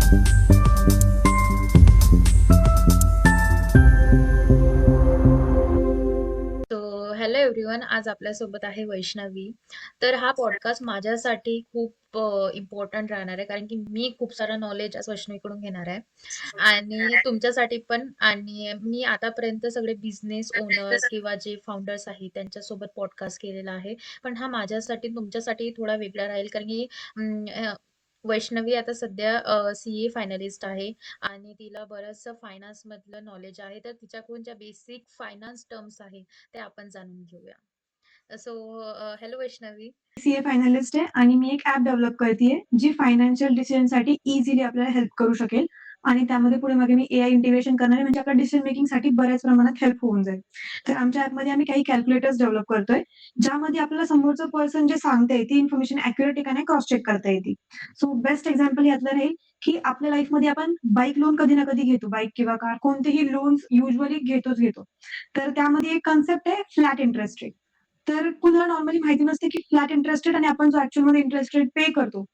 So hello everyone, आज आपल्यासोबत आहे वैष्णवी. तर हा पॉडकास्ट माझ्यासाठी खूप इम्पॉर्टंट राहणार आहे, कारण की मी खूप सारं नॉलेज आज वैष्णवीकडून घेणार आहे आणि तुमच्यासाठी पण. आणि मी आतापर्यंत सगळे बिझनेस ओनर किंवा जे फाउंडर्स आहेत त्यांच्यासोबत पॉडकास्ट केलेला आहे, पण हा माझ्यासाठी तुमच्यासाठी थोडा वेगळा राहील, कारण की वैष्णवी आता सध्या CA फायनलिस्ट आहे आणि तिला बरंचसं फायनान्स मधलं नॉलेज आहे. तर तिच्याकडून ज्या बेसिक फायनान्स टर्म्स आहे ते आपण जाणून घेऊया. So hello Vaishnavi. CA finalist आहे आणि मी एक ॲप डेव्हलप करतीये, जी फायनान्शियल डिसिजनसाठी इझिली आपल्याला हेल्प करू शकेल आणि त्यामध्ये पुढे मागे मी एआय इंटिग्रेशन करणार आहे, म्हणजे आपल्या डिसिजन मेकिंगसाठी बऱ्याच प्रमाणात हेल्प होऊन जाईल. तर आमच्या ॲपमध्ये आम्ही काही कॅल्क्युलेटर्स डेव्हलप करतोय, ज्यामध्ये आपल्याला समोरचं पर्सन जे सांगतंय ती इन्फॉर्मेशन ॲक्युरेट आहे का नाही क्रॉस चेक करता येते. सो बेस्ट एक्झाम्पल यातलं राहील, की आपल्या लाईफमध्ये आपण बाईक लोन कधी ना कधी घेतो, बाईक किंवा कार कोणतेही लोन्स युजुअली घेतो. तर त्यामध्ये एक कन्सेप्ट आहे फ्लॅट इंटरेस्ट रेट. तर कुणाला नॉर्मली माहिती नसते, की फ्लॅट इंटरेस्ट रेट आणि आपण जो ॲक्चुअलमध्ये इंटरेस्ट रेट पे करतो,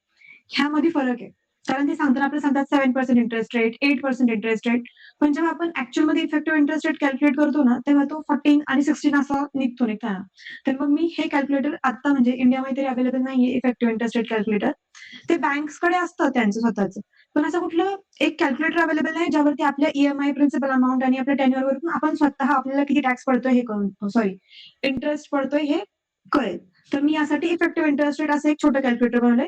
ह्यामध्ये फरक आहे. कारण ते सांगताना आपल्याला सांगतात 7% इंटरेस्ट रेट, 8% इंटरेस्ट रेट. पण जेव्हा आपण ॲक्चुअलमध्ये इफेक्टिव्ह इंटरेस्ट रेट कॅल्क्युलेट करतो ना, तेव्हा तो 14 आणि 16 असा निघताना. तर मग मी हे कॅल्क्युलेटर आता म्हणजे इंडियामध्ये तरी अवेलेबल नाहीये इफेक्टिव्ह इंटरेस्ट रेट कॅल्क्युलेटर. ते बँक्सकडे असतं त्यांचं स्वतःचं. पण असं कुठलं एक कॅल्क्युलेटर अवेलेबल नाही, ज्यावरती आपल्या EMI, प्रिन्सिपल अमाउंट आणि आपल्या टेन्युअरवरून आपण स्वतः आपल्याला किती टॅक्स पडतोय हे कळून सॉरी इंटरेस्ट पडतोय हे कळेल. तर मी यासाठी इफेक्टिव्ह इंटरेस्ट रेट असं एक छोटं कॅल्क्युलेटर बनवलंय.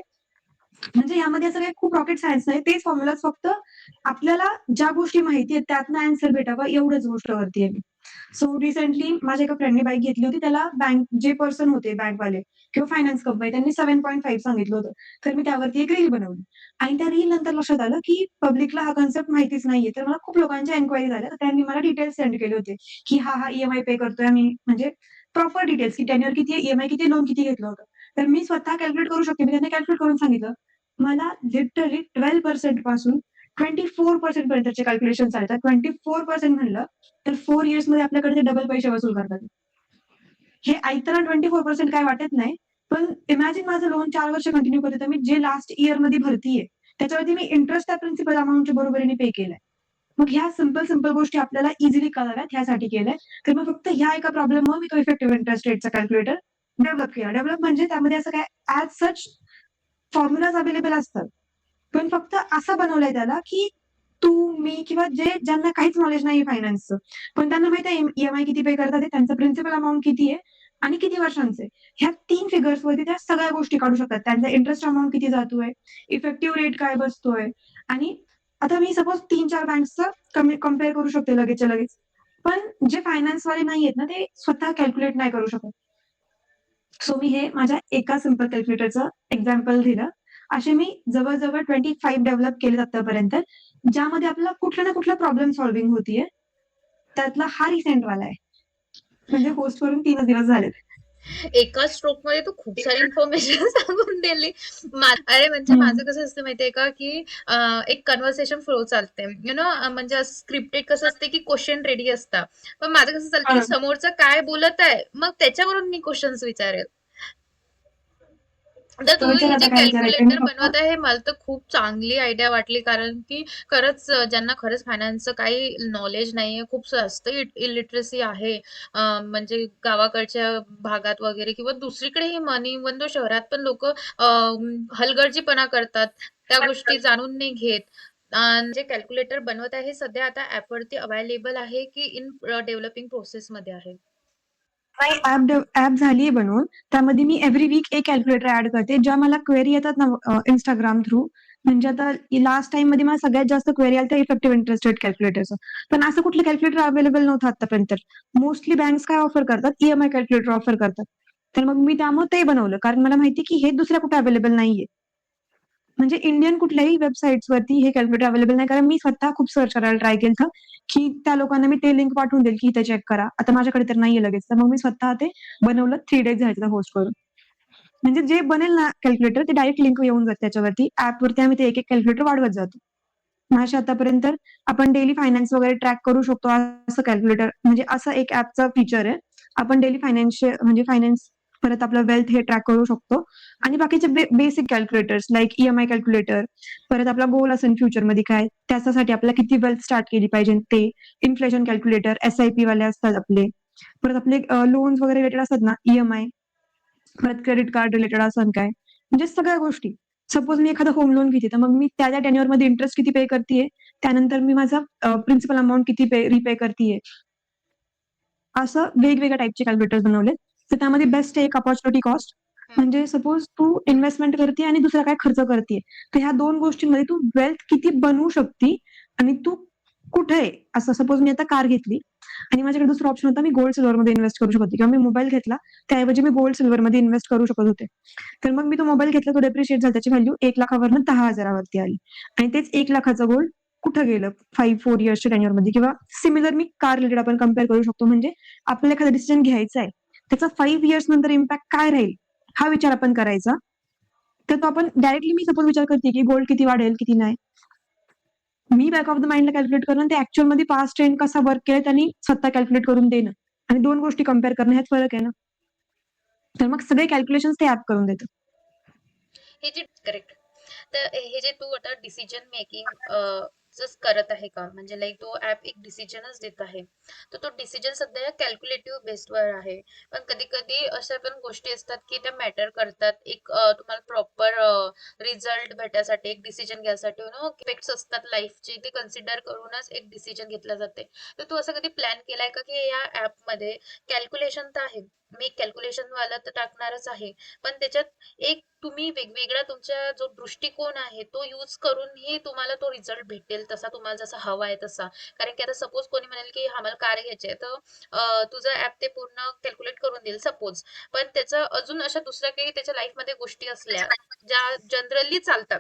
म्हणजे यामध्ये असं काही खूप रॉकेट सायन्स नाही. तेच फॉर्म्युलाज फक्त आपल्याला ज्या गोष्टी माहिती आहेत त्यातनं आन्सर भेटावा एवढंच गोष्ट वरती आहे. सो रिसेंटली माझ्या एका फ्रेंडने बाईक घेतली होती. त्याला बँक जे पर्सन होते बँकवाले किंवा फायनान्स कंपनी त्यांनी 7.5 सांगितलं होतं. तर मी त्यावरती एक रील बनवली आणि त्या रील नंतर लक्षात आलं, की पब्लिकला हा कन्सेप्ट माहितीच नाहीये. तर मला खूप लोकांच्या एन्क्वायरी झाल्या. तर त्यांनी मला डिटेल्स सेंड केले होते, की हा EMI पे करतोय आम्ही म्हणजे प्रॉपर डिटेल्स, की टेन्युअर किती आहे, EMI किती, लोन किती घेतलं होतं. तर मी स्वतः कॅल्क्युलेट करू शकते. मी त्यांना कॅल्क्युलेट करून सांगितलं. मला लिटरली 12% पासून 24% पर्यंतचे कॅल्क्युलेशन चालतात. 24% म्हणलं तर 4 इयर्समध्ये आपल्याकडे ते डबल पैसे वसूल करतात. हे ऐकताना 24% काय वाटत नाही. पण इमॅजिन माझं लोन 4 वर्ष कंटिन्यू करते, तर मी जे लास्ट इयरमध्ये भरतीये, त्याच्यावरती मी इंटरेस्ट त्या प्रिन्सिपल अमाउंटच्या बरोबरीने पे केलाय. मग ह्या सिंपल गोष्टी आपल्याला इझिली कळाव्यात ह्यासाठी केलंय. तर मग फक्त ह्या एका प्रॉब्लेममुळे मी तो इफेक्टिव्ह इंटरेस्ट रेटचा कॅल्क्युलेटर डेव्हलप केला. डेव्हलप म्हणजे त्यामध्ये असं काय ॲज सच फॉर्म्युलाज अवेलेबल असतात. पण फक्त असं बनवलंय त्याला, की तू, मी किंवा ज्यांना काहीच नॉलेज नाहीये फायनान्सचं, पण त्यांना माहिती आहे EMI किती पे करतात आहे, त्यांचं प्रिन्सिपल अमाउंट किती आहे आणि किती वर्षांचं आहे. ह्या 3 फिगर्सवरती त्या सगळ्या गोष्टी काढू शकतात. त्यांचा इंटरेस्ट अमाउंट किती जातोय, इफेक्टिव्ह रेट काय बसतोय आणि आता मी सपोज 3-4 बँक्सचं कंपेअर करू शकते लगेचच्या लगेच. पण जे फायनान्सवाले नाहीयेत ना, ते स्वतः कॅल्क्युलेट नाही करू शकत. सो मी हे माझ्या एका सिंपल कॅल्क्युलेटरचं एक्झाम्पल दिलं. असे मी जवळ-जवळ 25 डेव्हलप केलेत आत्तापर्यंत, ज्यामध्ये आपल्याला कुठला ना कुठला प्रॉब्लेम सॉल्व्हिंग होतीये. त्यातला हा रिसेंटवाला आहे. म्हणजे होस्ट करून 3च दिवस झालेत. एका स्ट्रोक मध्ये तू खूप सारी इन्फॉर्मेशन सांगून दिली. अरे म्हणजे हं. माझं कसं असतं माहितीये का, की एक कन्व्हर्सेशन फ्लो चालते, म्हणजे स्क्रिप्टेड कसं असते की क्वेश्चन रेडी असतात, पण माझं कसं चालतं की हां. समोरचं काय बोलत आहे मग त्याच्यावरून मी क्वेश्चन्स विचारेल. तर तर तुम्ही विचार हे जे आता काय विचारायचंय? मी कॅल्क्युलेटर फक्त बनवत आहे हे मला तर खूप चांगली आयडिया वाटली, कारण की खरंच ज्यांना खरंच फायनान्सचं काही नॉलेज नाहीये, खूप जास्त इलिटरसी आहे, म्हणजे गावाकडच्या भागात वगैरे किंवा दुसरीकडेही मनी इव्हन दो शहरात पण लोक हलगर्जीपणा करतात, त्या गोष्टी जाणून नाही घेत. जे कॅल्क्युलेटर बनवत आहे हे सध्या आता ऍपवरती अवेलेबल आहे की इन डेव्हलपिंग प्रोसेस मध्ये आहे? नाही, ॲप झालीये बनवून. त्यामध्ये मी एव्हरी वीक एक कॅल्क्युलेटर ॲड करते. ज्या मला क्वेरी येतात ना Instagram थ्रू, म्हणजे आता लास्ट टाईममध्ये मला सगळ्यात जास्त क्वेरी आल्या इफेक्टिव्ह इंटरेस्ट रेट कॅल्क्युलेटरचं. पण असं कुठलं कॅल्क्युलेटर अवेलेबल नव्हतं आत्तापर्यंत. मोस्टली बँक्स काय ऑफर करतात, EMI कॅल्क्युलेटर ऑफर करतात. तर मग मी त्यामुळे ते बनवलं. कारण मला माहिती की हे दुसऱ्या कुठे अवेलेबल नाहीये. म्हणजे इंडियन कुठल्याही वेबसाईट्सवरती हे कॅल्क्युलेटर अवेलेबल नाही. कारण मी स्वतः खूप सर्च करायला ट्राय केलं, की त्या लोकांना मी ते लिंक पाठवून देईल, की इथे चेक करा. आता माझ्याकडे तर नाहीये लगेच. तर मग मी स्वतः ते बनवलं. 3 डेज झाले त्याला होस्ट करून. म्हणजे जे बनेल ना कॅल्क्युलेटर ते डायरेक्ट लिंक येऊन जाते त्याच्यावरती. ॲपवरती आम्ही ते एक कॅल्क्युलेटर वाढवत जातो. मग अशा आतापर्यंत आपण डेली फायनान्स वगैरे ट्रॅक करू शकतो असं कॅल्क्युलेटर म्हणजे असं एक ॲपचं फीचर आहे. आपण डेली फायनान्स परत आपलं वेल्थ हे ट्रॅक करू शकतो आणि बाकीचे basic calculators like EMI calculator, परत आपला गोल असेल फ्युचरमध्ये काय, त्याच्यासाठी आपल्याला किती वेल्थ स्टार्ट केली पाहिजे ते, इन्फ्लेशन कॅल्क्युलेटर, एसआयपी वाले असतात आपले, परत आपले लोन्स वगैरे रिलेटेड असतात ना, ईएमआय, परत क्रेडिट कार्ड रिलेटेड असं काय, म्हणजे सगळ्या गोष्टी. सपोज मी एखादा होम लोन घेते, तर मग मी त्या टेन्युअरमध्ये इंटरेस्ट किती पे करतेय, त्यानंतर मी माझा प्रिन्सिपल अमाऊंट किती रिपे करतेय, असं वेगवेगळ्या टाईपचे कॅल्क्युलेटर्स बनवले. तर त्यामध्ये बेस्ट आहे एक अपॉर्च्युनिटी कॉस्ट. म्हणजे सपोज तू इन्व्हेस्टमेंट करते आणि दुसरा काय खर्च करते, तर ह्या दोन गोष्टींमध्ये तू वेल्थ किती बनवू शकते आणि तू कुठे आहे. असं सपोज मी आता कार घेतली आणि माझ्याकडे दुसरा ऑप्शन होता, मी गोल्ड सिल्व्हरमध्ये इन्व्हेस्ट करू शकत होते, किंवा मी मोबाईल घेतला त्याऐवजी मी गोल्ड सिल्व्हरमध्ये इन्व्हेस्ट करू शकत होते. तर मग मी तो मोबाईल घेतला, तो डेप्रिशिएट झाला, त्याची व्हॅल्यू 1,00,000वरून 10,000वरती आली आणि तेच 1,00,000चं गोल्ड कुठं गेलं 4 इयर्सच्या टेन्युअरमध्ये. किंवा सिमिलर मी कार रिलेटेड आपण कम्पेअर करू शकतो. म्हणजे आपल्याला एखादा डिसिजन घ्यायचा आहे, त्याचा 5 इयर्स नंतर इम्पॅक्ट काय राहील हा विचार आपण करायचा. तर तो आपण डायरेक्टली मी सपोज विचार करते की गोल्ड किती वाढेल किती नाही, मी बॅक ऑफ द माइंडला कॅल्क्युलेट करणं, ते ऍक्च्युअल मध्ये पास्ट ट्रेंड कसा वर्क केलं आणि स्वतः कॅल्क्युलेट करून देणं आणि दोन गोष्टी कम्पेअर करणं ह्यात फरक आहे ना. तर मग सगळे कॅल्क्युलेशन ते ऍप करून देतं. हे जे करेक्ट. तर हे जे तू आता डिसिजन मेकिंग जस्ट करत आहे का, म्हणजे लाईक तो ऍप एक डिसिजनच देत आहे, तर तो डिसिजन सध्या कॅल्क्युलेटिव्ह बेस्डवर आहे. पण कधी कधी अशा पण गोष्टी असतात की त्या मॅटर करतात. एक तुम्हाला प्रॉपर रिझल्ट भेटायसाठी, एक डिसिजन घ्यायसाठी नो इफेक्ट्स असतात लाईफचे, ते कन्सिडर करूनच एक डिसिजन घेतला जाते. तर तू असं कधी प्लॅन केलाय का की या ऍपमध्ये कॅल्क्युलेशन तर आहे, मी कॅल्क्युलेशन वाला तर टाकणारच आहे, पण त्याच्यात एक तुम्ही वेगवेगळा तुमचा जो दृष्टिकोन आहे तो यूज करूनही तुम्हाला तो रिझल्ट भेटेल तसा, तुम्हाला जसा हवा आहे तसा. कारण की आता सपोज कोणी म्हणेल की आम्हाला कार घ्यायची आहे, तर तुझं ऍप ते पूर्ण कॅल्क्युलेट करून देईल सपोज, पण त्याचं अजून अशा दुसऱ्या काही त्याच्या लाईफमध्ये गोष्टी असल्या ज्या जनरली चालतात,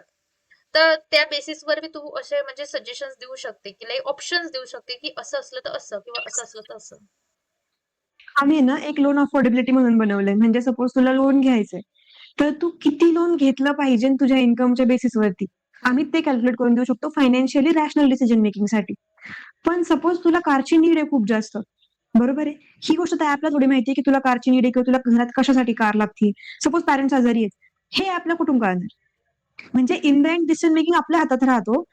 तर त्या बेसिसवर मी तू असे म्हणजे सजेशन्स देऊ शकते की लाईक ऑप्शन्स देऊ शकते की असं असलं तर असं किंवा असं असलं तर असं. आम्ही ना एक लोन अफोर्डेबिलिटी म्हणून बनवलंय. म्हणजे सपोज तुला लोन घ्यायचंय, तर तू किती लोन घेतलं पाहिजे तुझ्या इन्कमच्या बेसिसवरती हम्म, आम्ही ते कॅल्क्युलेट करून देऊ शकतो फायनान्शियली रॅशनल डिसिजन मेकिंगसाठी. पण सपोज तुला कारची नीड आहे खूप जास्त, बरोबर आहे, ही गोष्ट त्या ऍपला थोडी माहिती आहे की तुला कारची नीड आहे किंवा तुला घरात कशासाठी कार लागते. सपोज पॅरेंट्स आजारी आहेत, हे ऍपला कुठून कळणार. म्हणजे in the end decision making आपल्या हातात राहतो.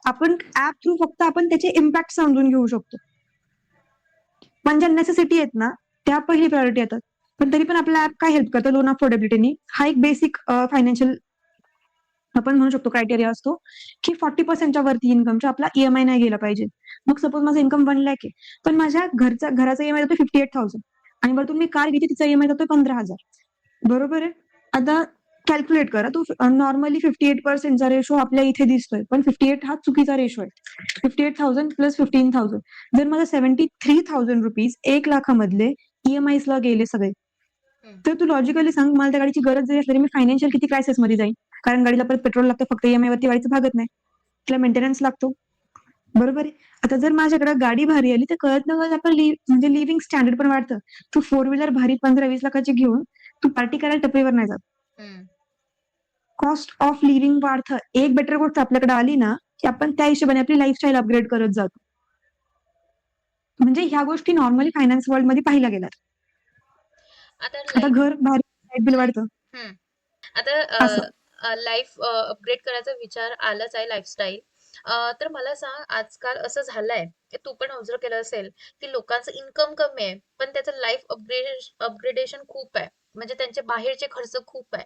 आपण ऍप थ्रू फक्त आपण त्याचे इम्पॅक्ट समजून घेऊ शकतो. पण ज्या नेसेसिटी आहेत ना, त्या पहिली प्रायोरिटी येतात. पण तरी पण आपला ऍप काय हेल्प करतं लोन अफोर्डेबिलिटीनी, हा एक बेसिक फायनान्शियल आपण म्हणू शकतो क्रायटेरिया असतो की 40% वरती इन्कमच्या आपला ईएमआय नाही गेला पाहिजे. मग सपोज माझं इन्कम 1 लाख आहे, पण माझ्या घराचा ईएमआय जातो 58,000 आणि वरतून मी कार घेते तिचा ईएमआय जातो 15,000. बरोबर आहे. आता कॅल्क्युलेट करा, तो नॉर्मली 58%चा रेशो आपल्या इथे दिसतोय, पण 58 हा चुकीचा रेशो आहे. 58,000 प्लस 15,000, जर माझा 73,000 रुपीज 1 लाखामधले ईएमआयस ला गेले सगळे, हम्म, तर तू लॉजिकली सांग मला त्या गाडीची गरज जरी असली तरी मी फायनान्शियल किती क्रायसिस मध्ये जाईल. कारण गाडीला परत पेट्रोल लागतं, फक्त ईएमआय वरती गाडीचं भागत नाही, तिला मेंटेनन्स लागतो. बरोबर आहे. आता जर माझ्याकडे गाडी भारी आली तर कळत न कळत आपलं म्हणजे लिव्हिंग स्टँडर्ड पण वाढतं. तू 4 व्हीलर भारी 15-20 लाखाची घेऊन तू पार्टी करायला टपरीवर नाही जात. हम्म. कॉस्ट ऑफ लिव्हिंग वाढतं. एक बेटर गोष्ट आपल्याकडे आली ना की आपण त्या हिशोबाने आपली लाईफस्टाईल अपग्रेड करत जातो. म्हणजे ह्या गोष्टी नॉर्मली फायनान्स वर्ल्ड मध्ये पाहिल्या गेल्यात. आता आता लाईफ. घर भारी, लाईट बिल वाढतं हम्म. आता असं. लाईफ अपग्रेड करायचा विचार आलाच आहे, लाईफस्टाईल. तर मला सांग, आजकाल असं झालंय की तू पण ऑब्झर्व केलं असेल की लोकांचं इन्कम कमी आहे पण त्याचं लाईफ अपग्रेडेशन खूप आहे, म्हणजे त्यांचे बाहेरचे खर्च खूप आहे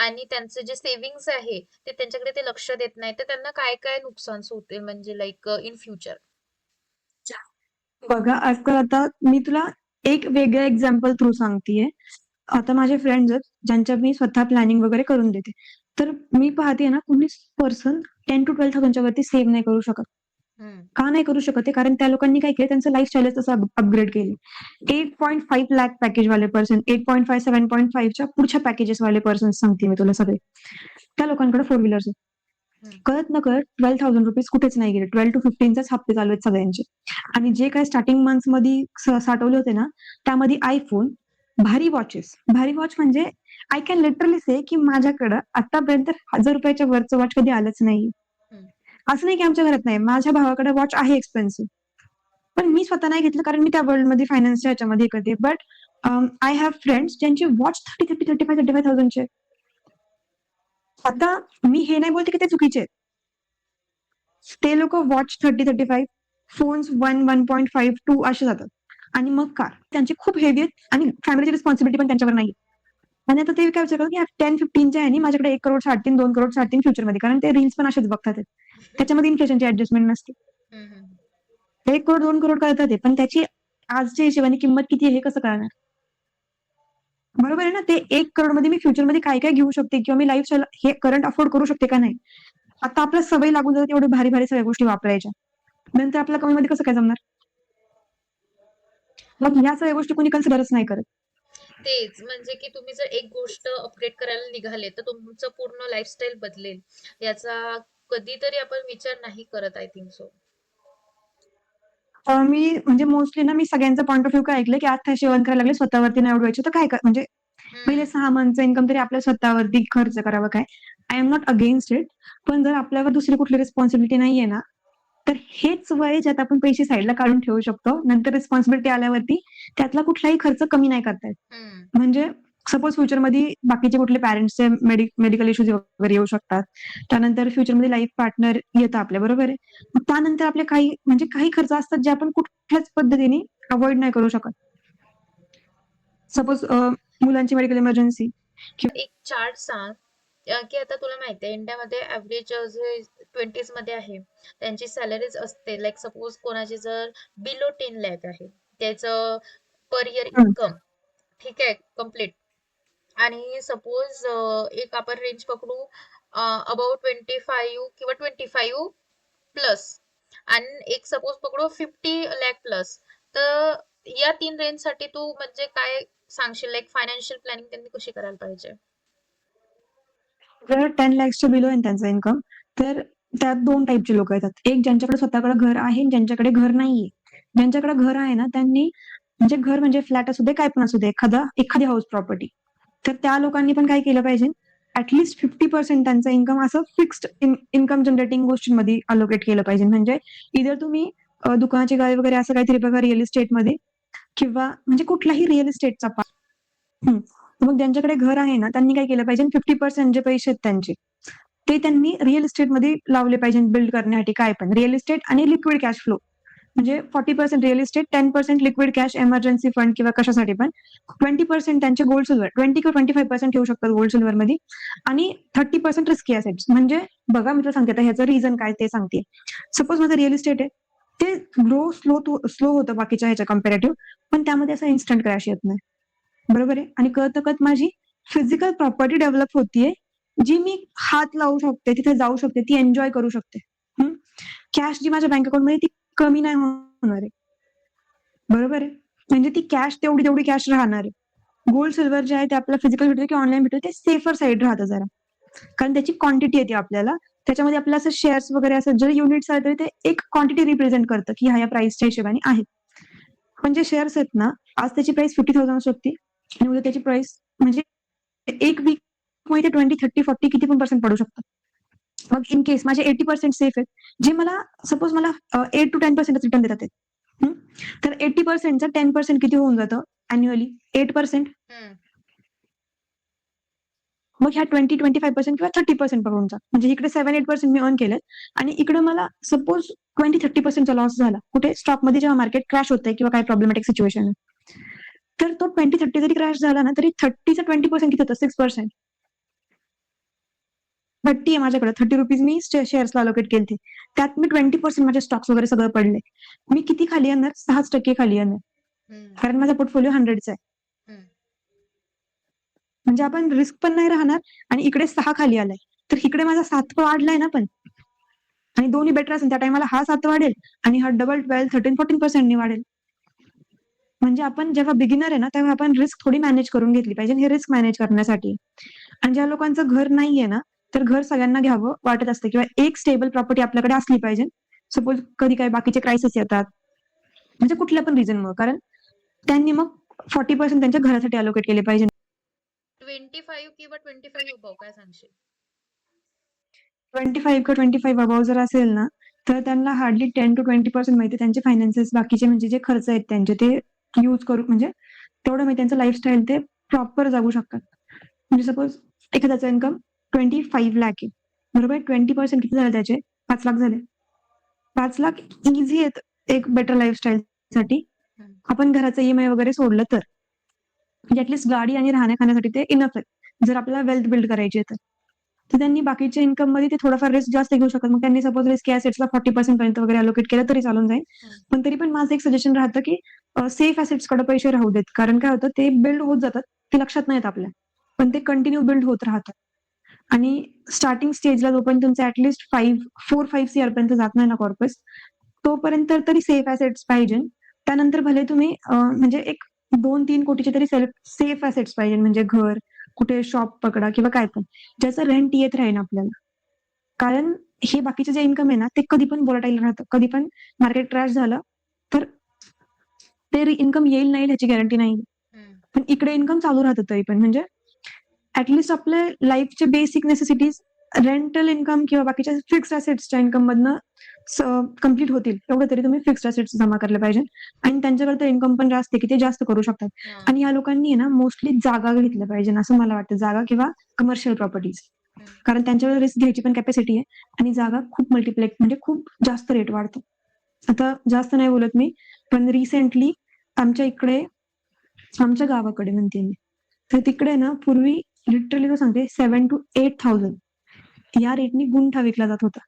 आणि त्यांचे जे सेव्हिंग्स आहे ते त्यांच्याकडे ते लक्ष देत नाही, तर त्यांना काय काय नुकसान होते म्हणजे लाईक इन फ्युचर. बघा आजकाल आता मी तुला एक वेगळं एक्झाम्पल थ्रू सांगतेय. आता माझे फ्रेंड्स आहेत ज्यांच्या मी स्वतः प्लॅनिंग वगैरे करून देते, तर मी पाहते ना कोणीच पर्सन 10 to 12,000च्या वरती सेव्ह नाही करू शकत. हम्म, का नाही करू शकत आहे, कारण त्या लोकांनी काय केलं, त्यांचं लाईफस्टाईल तसं अपग्रेड केली. 8.5 लाख पॅकेज वाले पर्सन, 8.5 7.5च्या पुढच्या पॅकेजेस वाले पर्सन सांगते मी तुला सगळे, त्या लोकांकडे 4 व्हीलर्स आहेत. हम्म, कळत न कळत 12,000 रुपीज कुठेच नाही गेले. 12 to 15च हप्ते चालू आहेत सगळ्यांचे. आणि जे काय स्टार्टिंग मंथ्स मध्ये साठवले होते ना, त्यामध्ये आयफोन, भारी वॉचेस, भारी वॉच म्हणजे आय कॅन लिटरली से की माझ्याकडं आतापर्यंत 1,000 रुपयाच्या वरचं वॉच कधी आलंच नाही. हम्म, असं नाही की आमच्या घरात नाही, माझ्या भावाकडे वॉच आहे एक्सपेन्सिव्ह, पण मी स्वतः नाही घेतलं कारण मी त्या वर्ल्डमध्ये फायनान्सच्या ह्याच्यामध्ये करते. बट आय हॅव फ्रेंड्स ज्यांची वॉच 30,000-35,000 आता मी हे नाही बोलते की ते चुकीचे आहेत. ते लोकं वॉच 30-35, फोन्स 1.5, 2 असे जातात. आणि मग कार. त्यांचे खूप हेवी आहेत आणि फॅमिलीची रिस्पॉन्सिबिलिटी पण त्यांच्यावर नाहीये. आणि आता ते काय विचार करतात, की 10-15च्या ह्यानी माझ्याकडे 1 करोड साडतील, 2 करोड साडतील फ्युचरमध्ये. कारण ते रील्स पण असेच बघतात आहेत. त्याच्यामध्ये इन्फ्लेशनची ॲडजस्टमेंट नसते. हम्म, हम्म. 1 करोड 2 करोड कळतात आहे, पण त्याची आजच्या हिशोबाने किंमत किती आहे हे कसं कळणार? बरोबर आहे ना? ते 1 करोडमध्ये मी फ्युचरमध्ये काय-काय घेऊ शकते किंवा मी लाईफस्टाईल हे करंट अफोर्ड करू शकते का नाही? आता आपल्याला सवय लागून जाते एवढ्या भारी-भारी सगळ्या गोष्टी वापरायच्या. नंतर आपल्याला कमीमध्ये कसं काय जमणार? मग ह्या सगळ्या गोष्टी कोणी कन्सिडरच नाही करत. तेच म्हणजे की तुम्ही जर एक गोष्ट अपडेट करायला निघाले तर तुमचं पूर्ण लाईफस्टाईल बदलेल याचा कधीतरी आपण विचार नाही करत. I think so. मी म्हणजे मोस्टली ना मी सगळ्यांचा पॉइंट ऑफ व्ह्यू काय ऐकलं, की आता सेव्ह करायला लागले स्वतःवरती नाही उडवायचे तर काय म्हणजे पहिले हम्म. 6 मंथचं इन्कम तरी आपल्या स्वतःवरती खर्च करावा काय? I am not against it. पण जर आपल्यावर दुसरी कुठली रिस्पॉन्सिबिलिटी नाहीये ना, तर हेच वय आहे ज्यात आपण पैसे साइडला काढून ठेवू शकतो. नंतर रिस्पॉन्सिबिलिटी आल्यावरती त्यातला कुठलाही खर्च कमी नाही करता येत. हम्म. म्हणजे सपोज फ्युचरमध्ये बाकीचे कुठले पॅरेंट्सचे मेडिकल इश्यूज वगैरे येऊ शकतात. त्यानंतर फ्युचरमध्ये लाईफ पार्टनर येतं आपल्या बरोबर आहे. मग त्यानंतर आपले काही खर्च असतात जे आपण कुठल्याच पद्धतीने अव्हॉइड नाही करू शकत. सपोज मुलांची मेडिकल इमर्जन्सी एक चार्ट सांग की आता तुला माहिती आहे इंडियामध्ये ॲव्हरेज जे 20s मध्ये आहे त्यांची सॅलरीज असते लाईक सपोज कोणाची जर बिलो 10 लाख आहे त्याचं पर इयर इन्कम. ठीक आहे कम्प्लीट. आणि सपोज एक आपण रेंज पकडू अबाउट 25 किंवा 25 प्लस आणि एक सपोज पकडू 50 लाख प्लस. तर या 3 रेंजसाठी तू म्हणजे काय सांगशील लाईक फायनान्शियल प्लॅनिंग त्यांनी कशी करायला पाहिजे? जर 10 लॅक्सच्या बिलो आहे त्यांचा इन्कम, तर त्यात 2 टाइपचे लोकं येतात. एक ज्यांच्याकडे स्वतःकडे घर आहे आणि ज्यांच्याकडे घर नाहीये. ज्यांच्याकडे घर आहे ना, त्यांनी म्हणजे घर म्हणजे फ्लॅट असू दे, काय पण असू दे, एखादी हाऊस प्रॉपर्टी. तर त्या लोकांनी पण काय केलं पाहिजे, ॲट लीस्ट 50% त्यांचं इन्कम असं फिक्स्ड इन्कम जनरेटिंग गोष्टींमध्ये अलोकेट केलं पाहिजे. म्हणजे ईदर तुम्ही दुकानाची गाडी वगैरे असं काहीतरी बघा रिअल इस्टेटमध्ये किंवा म्हणजे कुठलाही रिअल इस्टेटचा हं. मग ज्यांच्याकडे घर आहे ना, त्यांनी काय केलं पाहिजे 50% जे पैसे आहेत त्यांचे, ते त्यांनी रिअल इस्टेटमध्ये लावले पाहिजे बिल्ड करण्यासाठी काय पण. रिअल इस्टेट आणि लिक्विड कॅश फ्लो. म्हणजे 40% real estate, 10% liquid cash emergency fund किंवा कशासाठी पण. 20% त्यांचे गोल्ड सिल्व्हर 20 किंवा 25% ठेवू शकतात गोल्ड सिल्व्हरमध्ये आणि 30% रिस्की असेट्स. म्हणजे बघा मी तुला सांगते आता ह्याचं रिझन काय ते सांगते. सपोज माझं रिअल इस्टेट आहे. ते स्लो होतं बाकीच्या ह्याच्या कंपॅरेटिव्ह, पण त्यामध्ये असं इन्स्टंट क्रॅश येत नाही. बरोबर आहे. आणि कळत-कळत माझी फिजिकल प्रॉपर्टी डेव्हलप होतीये, जी मी हात लावू शकते, तिथे जाऊ शकते, ती एन्जॉय करू शकते. कॅश जी माझ्या बँक अकाउंटमध्ये ती कमी नाही होणार आहे. बरोबर आहे. म्हणजे ती कॅश तेवढी कॅश राहणार आहे. गोल्ड, सिल्व्हर जे आहे ते आपल्याला फिजिकल भेटतं किंवा ऑनलाईन भेटतं ते सेफर साइड राहतं जरा. कारण त्याची क्वांटिटी येते आपल्याला. त्याच्यामध्ये आपल्याला असं शेअर्स वगैरे असं जरी युनिट्स आले तरी ते एक क्वांटिटी रिप्रेझेंट करतं, की ह्या प्राइसच्या हिशोबाने आहे. पण जे शेअर्स आहेत ना, आज त्याची प्राइस 50,000 असू शकते आणि उद्या त्याची प्राइस म्हणजे एक वीकमध्ये 20, 30, 40 किती पण पर्सेंट पडू शकतात. मग इन केस माझे 80% सेफ आहेत, जे मला सपोज मला 8 to 10% रिटर्न देतात आहेत. तर 80%चा 10% किती होऊन जातं अॅन्युअली 8%. हम्म. मग ह्या 20-25% किंवा 30% पकडून जा. म्हणजे इकडे 7-8% मी अर्न केलेत आणि इकडे मला सपोज 20-30%चा लॉस झाला. कुठे स्टॉकमध्ये जेव्हा मार्केट क्रॅश होतंय किंवा काही प्रॉब्लेमॅटिक सिच्युएशन आहे. तर तो 20-30 जरी क्रॅश झाला ना, तरी 30चा 20% किती होतं 6%. 30 आहे माझ्याकडे. ₹30 मी शेअर्सला अलोकेट केलते. त्यात मी 20% माझे स्टॉक्स वगैरे सगळं पडले. मी किती खाली येणार? 6% खाली येणार. हम्म. कारण माझा पोर्टफोलिओ 100चा आहे. हम्म. म्हणजे आपण रिस्क पण नाही राहणार आणि इकडे 6 खाली आलाय. तर इकडे माझा 7 वाढलाय ना पण. आणि दोन्ही बेटर असेल त्या टाईमाला हा 7 वाढेल आणि हा डबल 12, 13, 14% वाढेल. म्हणजे आपण जेव्हा बिगिनर आहे ना, तेव्हा आपण रिस्क थोडी मॅनेज करून घेतली पाहिजे. हे रिस्क मॅनेज करण्यासाठी. आणि ज्या लोकांचं घर नाहीये ना, तर घर सगळ्यांना घ्यावं वाटत असतं किंवा एक स्टेबल प्रॉपर्टी आपल्याकडे असली पाहिजे. सपोज कधी काही बाकीचे क्रायसिस येतात. म्हणजे कुठल्या पण रिझनमुळे. कारण त्यांनी मग 40% त्यांच्या घरासाठी अलोकेट केले पाहिजे. 25 किंवा 25 अबाव काय सांगशील? 25 किंवा 25 अबाव जर असेल ना, तर त्यांना हार्डली 10 to 20% माहिती त्यांचे फायनान्सेस बाकीचे म्हणजे जे खर्च आहेत त्यांचे ते यूज करू म्हणजे तेवढं म्हणजे त्यांचं लाईफस्टाईल ते प्रॉपर जगू शकतात. म्हणजे सपोज एखाद्याचं इन्कम 25 लाख आहे. बरोबर? 20% किती झाले त्याचे? 5 लाख झाले. 5 लाख इझी आहेत एक बेटर लाईफस्टाईलसाठी. हम्म. आपण घराचं ईएमआय वगैरे सोडलं तर. म्हणजे ॲटलीस्ट गाडी आणि राहण्या-खाण्यासाठी ते इनफ आहे. जर आपल्याला वेल्थ बिल्ड करायची आहे तर. तर त्यांनी बाकीच्या इन्कममध्ये ते थोडाफार रिस्क जास्त घेऊ शकतात. मग त्यांनी सपोज रिस्की ॲसेट्सला 40% पर्यंत वगैरे अलोकेट केलं तरी चालून जाईल. हम्म. पण तरी पण माझं एक सजेशन राहतं, की सेफ ॲसेट्सकडे पैसे राहू देत. कारण काय होतं ते बिल्ड होत जातात. ते लक्षात नाही येत आपल्या. पण ते कंटिन्यू बिल्ड होत राहतात. आणि स्टार्टिंग स्टेजला जोपर्यंत तुमचं ॲटलीस्ट 4-5 सीआरपर्यंत जात नाही ना कॉर्पस, तोपर्यंत तरी सेफ ॲसेट्स पाहिजे. त्यानंतर भले तुम्ही म्हणजे एक 2-3 कोटीचे तरी सेफ ॲसेट्स पाहिजे. म्हणजे घर, कुठे शॉप पकडा किंवा काय पण. ज्याचं रेंट येत राहील आपल्याला. कारण हे बाकीचे जे इन्कम आहे ना, ते कधी पण व्होलटाईल राहतं. कधी पण मार्केट क्रॅश झालं, तर ते इन्कम येईल नाही ह्याची गॅरंटी नाही. हम्म. पण इकडे इन्कम चालू राहतं तरी पण. म्हणजे ॲटलीस्ट आपल्या लाईफचे बेसिक नेसेसिटीज रेंटल इन्कम किंवा बाकीच्या फिक्स्ड असेट्सच्या इन्कममधनं कंप्लीट होतील. एवढं तरी तुम्ही फिक्स्ड असेट्स जमा केले पाहिजे. आणि त्यांच्याकडे तर इन्कम पण जास्त आहे, की ते जास्त करू शकतात. हा. आणि या लोकांनी ना मोस्टली जागा घेतल्या पाहिजे असं मला वाटतं. जागा किंवा कमर्शियल प्रॉपर्टीज. हम्म. कारण त्यांच्यावर रिस्क घ्यायची पण कॅपॅसिटी आहे. आणि जागा खूप मल्टिप्लेक्स म्हणजे खूप जास्त रेट वाढतो. आता जास्त नाही बोलत मी, पण रिसेंटली आमच्या इकडे, आमच्या गावाकडे म्हणते मी, तर तिकडे ना पूर्वी लिटरली तो सांगते 7,000 to 8,000 या रेटनी गुंठा विकला जात होता.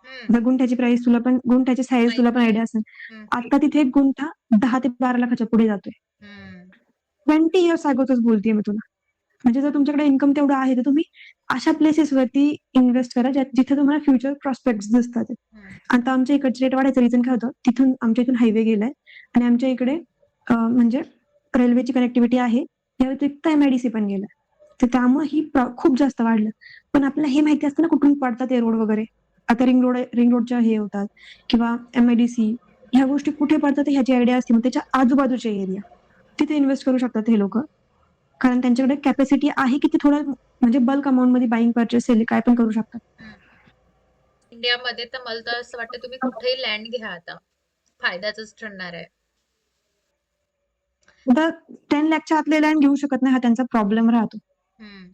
हम्म. आता गुंठ्याची प्राइस तुला पण, गुंठ्याची साईज तुला पण माहिती आहे. आयडिया असेल. हम्म. आता तिथे एक गुंठा 10 ते 12 लाखाच्या पुढे जातोय. हम्म. 20 इयर्स अगोच बोलतेय मी तुला. म्हणजे जर तुमच्याकडे इन्कम तेवढं आहे तर तुम्ही अशा प्लेसेसवरती इन्व्हेस्ट करा जिथे तुम्हाला फ्युचर प्रॉस्पेक्ट्स दिसतात. हम्म. आता आमच्या इकडचे रेट वाढायचं रिझन काय होतं, तिथून आमच्या इथून हायवे गेलाय आणि आमच्या इकडे म्हणजे रेल्वेची कनेक्टिव्हिटी आहे. या व्यतिरिक्त एमआयडीसी पण गेलं. तर त्यामुळे ही खूप जास्त वाढलं. पण आपल्याला हे माहिती असतं ना कुठून पडतात ते रोड वगैरे. आता रिंग रोडच्या हे होतात किंवा एमआयडीसी ह्या गोष्टी कुठे पडतात ह्याची आयडिया असते. मग त्याच्या आजूबाजूचे एरिया तिथे इन्व्हेस्ट करू शकतात हे लोक. कारण त्यांच्याकडे कॅपॅसिटी आहे की ते थोडं म्हणजे बल्क अमाऊंट मध्ये बाईंग परचेस सेल काय पण करू शकतात. हम्म. इंडियामध्ये तर मला तर असं वाटतं तुम्ही कुठेही लँड घ्या आता फायद्याचंच ठरणार आहे. आता 10 लाखच्या आतले लँड घेऊ शकत नाही हा त्यांचा प्रॉब्लेम राहतो. हम्म.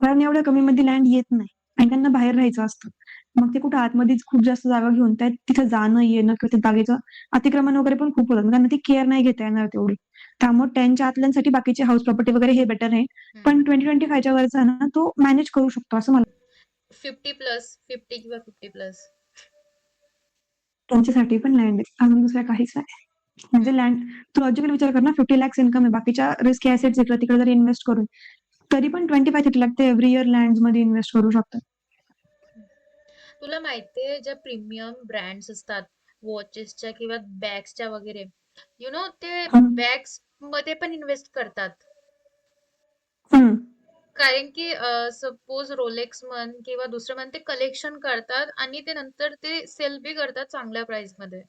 कारण एवढ्या कमी मध्ये लँड येत नाही आणि त्यांना बाहेर राहायचं असतं. मग ते कुठं आतमध्येच खूप जास्त जागा घेऊन तिथं जाणं येणं किंवा त्या जागेचं अतिक्रमण वगैरे पण खूप होतं. त्यांना ती केअर नाही घेता येणार तेवढी. त्यामुळे 10च्या आतल्यांसाठी बाकीचे हाऊस प्रॉपर्टी वगैरे हे बेटर आहे. पण 20-25च्या वरचा ना तो मॅनेज करू शकतो असं मला 50 किंवा 50+. त्यांच्यासाठी पण लँड आहे. अजून दुसऱ्या काहीच नाही. म्हणजे लँड तू लॉजिकल विचार कर ना, 50 लाख इन्कम आहे. बाकीच्या रिस्क ॲसेट्स इकडे तिकडे जरी इन्व्हेस्ट करून तरी पण 25-30 लाख ते एव्हरी इयर लँड मध्ये इन्व्हेस्ट करू शकतात. तुला माहितीये ज्या प्रीमियम ब्रँड्स असतात वॉचेसच्या किंवा बॅग्सच्या वगैरे, ते हम्म. बॅग्स मध्ये पण इन्व्हेस्ट करतात. हम्म. कारण की सपोज रोलेक्स म्हण किंवा दुसरं म्हण ते कलेक्शन करतात आणि ते नंतर ते सेल बी करतात चांगल्या प्राइस मध्ये.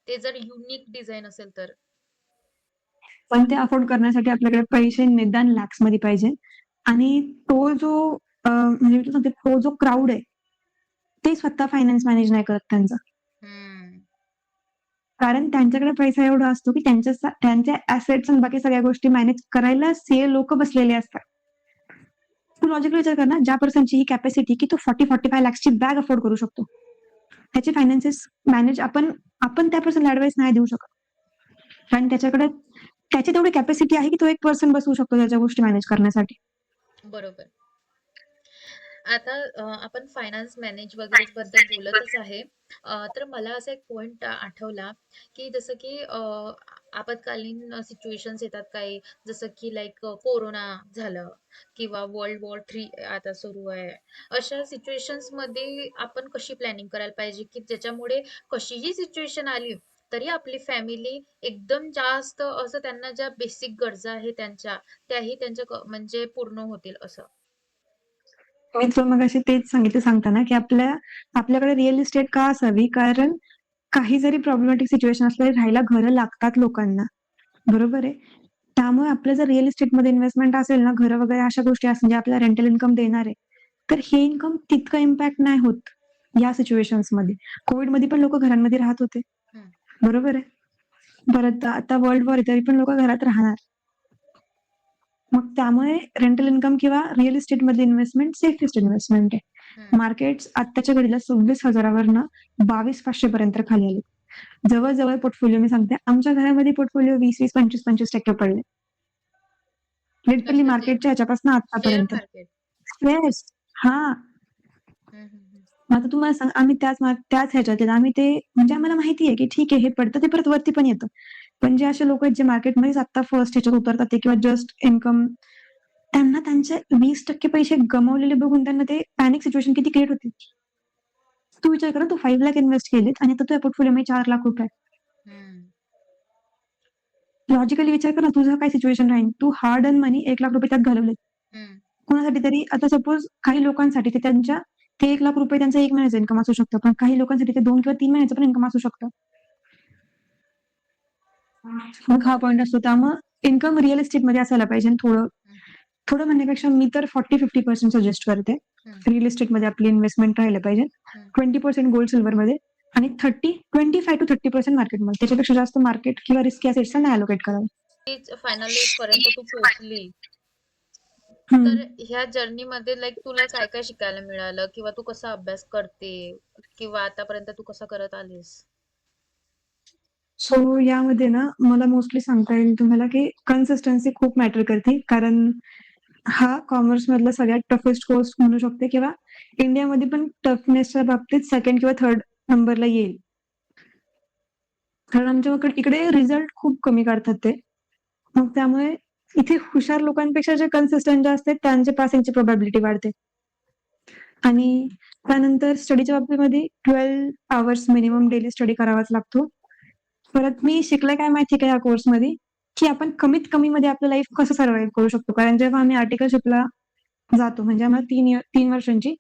ते जर युनिक डिझाईन असेल तर. पण ते अफोर्ड करण्यासाठी आपल्याकडे पैसे निदान लॅक्स मध्ये पाहिजे. आणि तो जो म्हणजे मी तुला सांगते तो जो क्राऊड आहे ते स्वतः फायनान्स मॅनेज नाही करत त्यांचा. हम्म. कारण त्यांच्याकडे पैसा एवढा असतो की त्यांच्या ऍसेट्स आणि बाकी सगळ्या गोष्टी मॅनेज करायला लोक बसलेले असतात. तू लॉजिकल विचार कर ना, ज्या पर्सनची ही कॅपॅसिटी की तो 40-45 लाखची बॅग अफोर्ड करू शकतो, त्याचे फायनान्सेस मॅनेज आपण त्या पर्सनला ऍडवाइस नाही देऊ शकत. कारण त्याची तेवढी कॅपॅसिटी आहे की तो एक पर्सन बसवू शकतो त्याच्या गोष्टी मॅनेज करण्यासाठी. बरोबर. आता आपण फायनान्स मॅनेज वगैरे बद्दल बोलतच आहे. तर मला असा एक पॉइंट आठवला की जसं की आपत्कालीन सिच्युएशन्स येतात काही, जसं की लाईक कोरोना झालं किंवा वर्ल्ड वॉर 3 आता सुरू आहे. अशा सिच्युएशन्स मध्ये आपण कशी प्लॅनिंग करायला पाहिजे की ज्याच्यामुळे कशीही सिच्युएशन आली तरी आपली फॅमिली एकदम जास्त असं त्यांना ज्या बेसिक गरजा आहे त्याही त्यांच्या म्हणजे पूर्ण होतील असं. मी तुला मगाशी तेच सांगताना की आपल्याकडे रिअल इस्टेट का असावी, कारण काही जरी प्रॉब्लेमॅटिक सिच्युएशन असलं तरी राहायला घरं लागतात लोकांना. बरोबर आहे. त्यामुळे आपलं जर रिअल इस्टेटमध्ये इन्व्हेस्टमेंट असेल ना, घरं वगैरे अशा गोष्टी असतील जे आपल्याला रेंटल इन्कम देणार आहे, तर हे इन्कम तितकं इम्पॅक्ट नाही होत या सिच्युएशन्समध्ये. कोविडमध्ये पण लोक घरांमध्ये राहत होते. हम्म. बरोबर आहे. परत आता वर्ल्ड वॉर आहे तरी पण लोकं घरात राहणार. मग त्यामुळे रेंटल इन्कम किंवा रिअल इस्टेटमधली इन्व्हेस्टमेंट सेफेस्ट इन्व्हेस्टमेंट आहे. हम्म. मार्केट्स आत्ताच्या घडीला 26,000 वरनं 22,500 पर्यंत खाली आले. जवळ-जवळ पोर्टफोलिओ मी सांगते, आमच्या घरामध्ये पोर्टफोलिओ 20-20, 25-25% पडले. लिटरली कशाचे? मार्केटच्या ह्याच्यापासून शेअर आत्तापर्यंत. मार्केट. येस. हां. हम्म. आता तुम्हाला सांग आम्ही त्याच ह्याच्यात आहेत. आम्ही ते म्हणजे आम्हाला माहिती आहे, की ठीक आहे हे पडतं ते परत वरती पण येतं. पण जे असे लोकं आहेत जे मार्केटमध्येच आत्ता फर्स्ट ह्याच्यात उतरतात ते किंवा जस्ट इन्कम त्यांना त्यांचे 20% पैसे गमावलेले बघून त्यांना ते पॅनिक सिच्युएशन किती क्रिएट होते. तू विचार कर तू 5 लाख इन्व्हेस्ट केलेत आणि आता तुझ्या पोर्टफोलिओमध्ये ₹4,00,000 आहेत. हम्म. लॉजिकली विचार कर ना तुझं काय सिच्युएशन राहील. तू हार्ड अर्न मनी ₹1,00,000 त्यात घालवलेत. हम्म. कुणासाठी तरी आता सपोज काही लोकांसाठी ते ₹1,00,000 त्यांचा 1 महिन्याचा इन्कम असू शकतो. पण काही लोकांसाठी ते 2 किंवा 3 महिन्याचं पण इन्कम असू शकतं. मग हा पॉइंट असतो. त्यामुळं इन्कम रिअल इस्टेटमध्ये असायला पाहिजे आणि थोडं म्हणण्यापेक्षा मी तर 40-50% सजेस्ट करते. हम्म. रिअल इस्टेटमध्ये आपली इन्व्हेस्टमेंट राहायला पाहिजे. हम्म. 20% गोल्ड सिल्व्हरमध्ये आणि 25-30% मार्केटमध्ये. त्याच्यापेक्षा जास्त मार्केट किंवा रिस्की असेट्सला नाही अलोकेट करावं. तीच फायनली इथपर्यंत तू पोहोचली. तर ह्या जर्नीमध्ये लाईक तुला काय काय शिकायला मिळालं किंवा तू कसा अभ्यास करते किंवा आतापर्यंत तू कसं करत आलीस? सो यामध्ये ना मला मोस्टली सांगता येईल तुम्हाला, की कन्सिस्टन्सी खूप मॅटर करते. कारण हा कॉमर्समधला सगळ्यात टफेस्ट कोर्स म्हणू शकते किंवा इंडियामध्ये पण टफनेसच्या बाबतीत 2nd किंवा 3rd नंबरला येईल. कारण आमच्याकडे इकडे रिझल्ट खूप कमी काढतात ते. मग त्यामुळे इथे हुशार लोकांपेक्षा जे कन्सिस्टंट जास्त आहेत त्यांचे पासिंगची प्रोबॅबिलिटी वाढते. आणि त्यानंतर स्टडीच्या बाबतीमध्ये 12 अवर्स मिनिमम डेली स्टडी करावाच लागतो. परत मी शिकले काय माहिती का या कोर्समध्ये, की आपण कमीत कमीमध्ये आपलं लाईफ कसं सर्व्हाईव्ह करू शकतो. कारण जेव्हा आम्ही आर्टिकलशिपला जातो म्हणजे आम्हाला 3 वर्षांची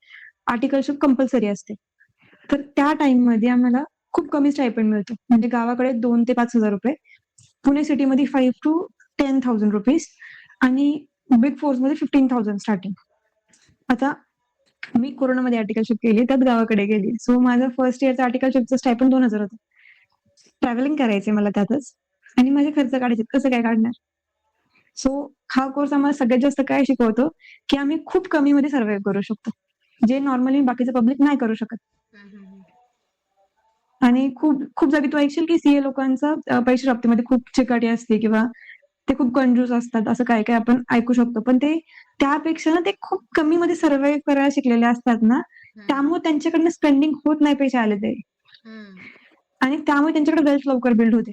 आर्टिकलशिप कंपल्सरी असते. तर त्या टाईममध्ये आम्हाला खूप कमी स्टायपेंड मिळतं. म्हणजे गावाकडे ₹2,000 ते ₹5,000 पुणे सिटीमध्ये ₹5,000 to ₹10,000 आणि बिग फोर्समध्ये 15,000 स्टार्टिंग. आता मी कोरोनामध्ये आर्टिकलशिप केली, त्यात गावाकडे गेली. सो माझं फर्स्ट इयरचं आर्टिकलशिपचं स्टायपेंड 2,000 होतं. ट्रॅव्हलिंग करायचंय मला त्यातच आणि माझे खर्च काढायचे कसं काय काढणार? सो हा कोर्स आम्हाला सगळ्यात जास्त काय शिकवतो, की आम्ही खूप कमीमध्ये सर्व्हाईव्ह करू शकतो. जे नॉर्मली बाकीचं पब्लिक नाही करू शकत. आणि खूप खूप जागी तू ऐकशील, की सीए लोकांचं पैशाच्या बाबतीमध्ये खूप चिकाटी असते किंवा ते खूप कंजूस असतात. असं काय-काय आपण ऐकू शकतो. पण ते त्यापेक्षा ना ते खूप कमीमध्ये सर्व्हाईव्ह करायला शिकलेले असतात ना, त्यामुळे त्यांच्याकडनं स्पेंडिंग होत नाही पैसे आले तरी. आणि त्यामुळे त्यांच्याकडे वेल्थ लवकर बिल्ड होते.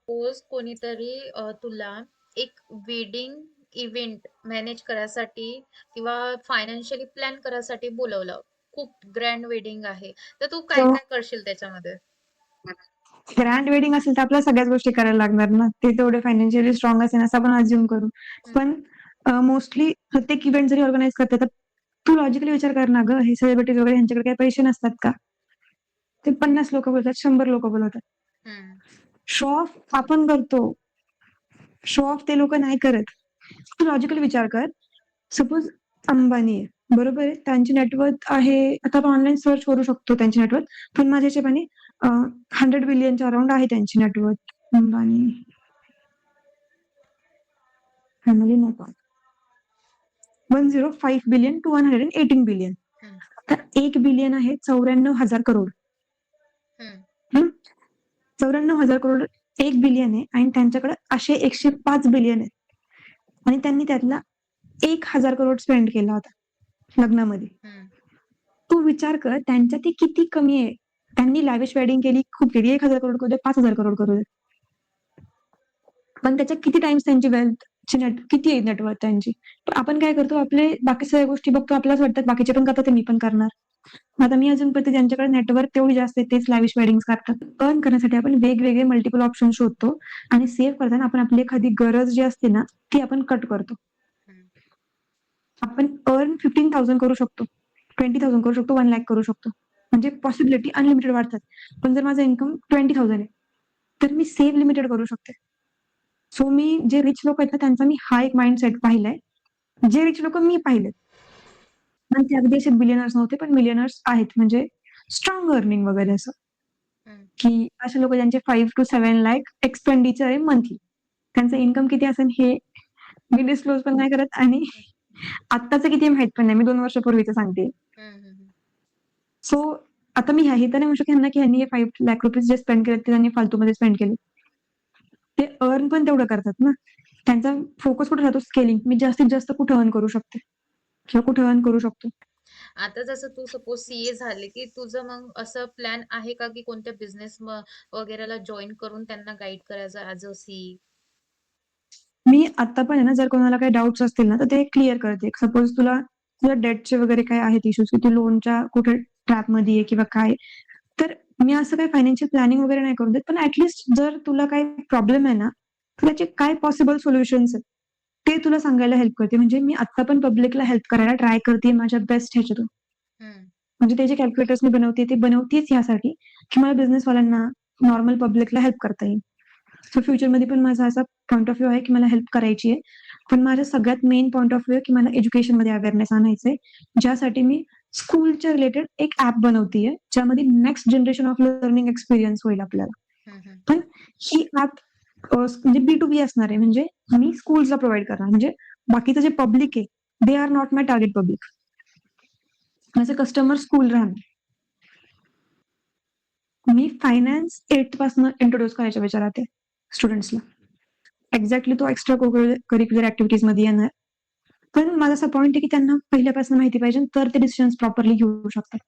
सपोज कोणीतरी तुला एक वेडिंग इव्हेंट मॅनेज करायसाठी किंवा फायनान्शियली प्लॅन करायसाठी बोलवलं. खूप ग्रँड वेडिंग आहे. तर तू काय सो काय करशील त्याच्यामध्ये? ग्रँड वेडिंग असेल तर आपल्याला सगळ्याच गोष्टी करायला लागणार ना. ते तेवढे फायनान्शियली स्ट्रॉंग असेल असं आपण अझ्युम करू. पण मोस्टली प्रत्येक इव्हेंट जरी ऑर्गनाइज करते तर तू लॉजिकली विचार कर ना गं, हे सेलिब्रिटीज वगैरे ह्यांच्याकडे काही पैसे नसतात का? ते 50 लोकं बोलवतात, 100 लोकं बोलवतात. शो ऑफ आपण करतो. शो ऑफ ते लोकं नाही करत. तू लॉजिकली विचार कर. सपोज अंबानी आहे, बरोबर आहे. त्यांची नेटवर्थ आहे, आता आपण ऑनलाईन सर्च करू शकतो त्यांची नेटवर्थ. पण माझ्या हिशोबाने 100 बिलियनच्या अराउंड आहे त्यांची नेटवर्थ. अंबानी फॅमिली नको. 105 बिलियन टू 118 बिलियन. तर 1 बिलियन आहे 94,000 करोड. 94,000 करोड 1 बिलियन आहे आणि त्यांच्याकडे असे 105 बिलियन आहेत. आणि त्यांनी त्यातला 1,000 करोड स्पेंड केला होता लग्नामध्ये. तू विचार कर त्यांच्या ते किती कमी आहे. त्यांनी लॅविश वेडिंग केली, खूप केली. 1,000 करोड करू दे, 5,000 करोड करू दे. पण त्याच्या किती टाइम्स त्यांची वेल्थची किती आहे नेटवर्थ त्यांची. आपण काय करतो आपले बाकी सगळ्या गोष्टी बघतो आपल्यालाच वाटतं बाकीचे पण करतात ते मी पण करणार. आता मी अजून पण ज्यांच्याकडे नेटवर्थ तेवढी जास्त आहे तेच लॅविश वेडिंग्स करतात. अर्न करण्यासाठी आपण वेगवेगळे मल्टिपल ऑप्शन शोधतो आणि सेव्ह करताना आपण आपली एखादी गरज जी असते ना ती आपण कट करतो. आपण अर्न 15,000 करू शकतो, 20,000 करू शकतो, 1 लाख करू शकतो. म्हणजे पॉसिबिलिटी अनलिमिटेड वाढतात. पण जर माझं इन्कम 20,000 आहे, तर मी सेव्ह लिमिटेड करू शकते. सो मी जे रिच लोक आहेत ना त्यांचा मी हा एक माइंडसेट पाहिलाय. जे रिच लोक मी पाहिलेत. पण ते अगदी असे बिलियनर्स नव्हते, पण मिलियनर्स आहेत म्हणजे स्ट्रॉंग अर्निंग वगैरे असं. की असे लोक ज्यांचे 5 to 7 लाख एक्सपेंडिचर आहे मंथली. त्यांचं इन्कम किती असेल हे मी डिस्क्लोज पण नाही करत आणि हं, आत्ताचं किती माहित पण नाही. मी 2 वर्षापूर्वीचं सांगते. हं, हं, हं. सो आता मी हे तर नाही म्हणू शकत ह्यांना की ह्यांनी हे 5 लाख रुपीज जे स्पेंड केले ते त्यांनी फालतूमध्ये स्पेंड केले. ते अर्न पण तेवढं करतात ना. त्यांचा फोकस कुठे राहतो? स्केलिंग. मी जास्तीत जास्त कुठे अर्न करू शकते किंवा कुठे अर्न करू शकतो. आता जसं तू सपोज सीए झाले की तुझं मग असं प्लॅन आहे का की कोणत्या बिझनेस वगैरेला जॉईन करून त्यांना गाईड करायचं ऍज अ सीए? मी आता पण आहे ना, जर कोणाला काही डाउट्स असतील ना, तर ते क्लिअर करते. सपोज तुला तुझ्या डेटचे वगैरे काय आहेत इश्यूज की तू लोनच्या कुठे ट्रॅपमध्ये आहे किंवा काय, तर मी असं काही फायनान्शियल प्लॅनिंग वगैरे नाही करू देत. पण ॲटलीस्ट जर तुला काही प्रॉब्लेम आहे ना, तर त्याचे काय पॉसिबल सोल्युशन्स आहेत, ते तुला सांगायला हेल्प करते. म्हणजे मी आता पण पब्लिकला हेल्प करायला ट्राय करते माझ्या बेस्ट ह्याच्यातून. हम्म. म्हणजे ते जे कॅल्क्युलेटर्स मी बनवते, ते बनवतेच यासाठी, की मला बिझनेसवाल्यांना, नॉर्मल पब्लिकला हेल्प करता येईल. सो फ्युचरमध्ये पण माझा असा पॉइंट ऑफ व्ह्यू आहे, की मला हेल्प करायची आहे. पण माझा सगळ्यात मेन पॉइंट ऑफ व्ह्यू आहे, की मला एज्युकेशनमध्ये अवेअरनेस आणायचं ज्यासाठी मी स्कूलच्या रिलेटेड एक ॲप बनवतीये, ज्यामध्ये next generation of learning experience होईल आपल्याला. हम्म, हम्म. पण ही ॲप म्हणजे B2B असणार आहे. म्हणजे मी स्कूल्सला प्रोव्हाईड करणार. म्हणजे बाकीचं जे पब्लिक आहे, they are not my target public. माझे कस्टमर स्कूल राहणार. मी फायनान्स 8th पासून इंट्रोड्यूस करायच्या विचारात आहे स्टुडंट्सला. एक्झॅक्टली तो एक्स्ट्रा करिक्युलर ऍक्टिव्हिटीज मध्ये येणार. पण माझा असा पॉईंट आहे की त्यांना पहिल्यापासून माहिती पाहिजे तर ते डिसिजन्स प्रॉपरली घेऊ शकतात.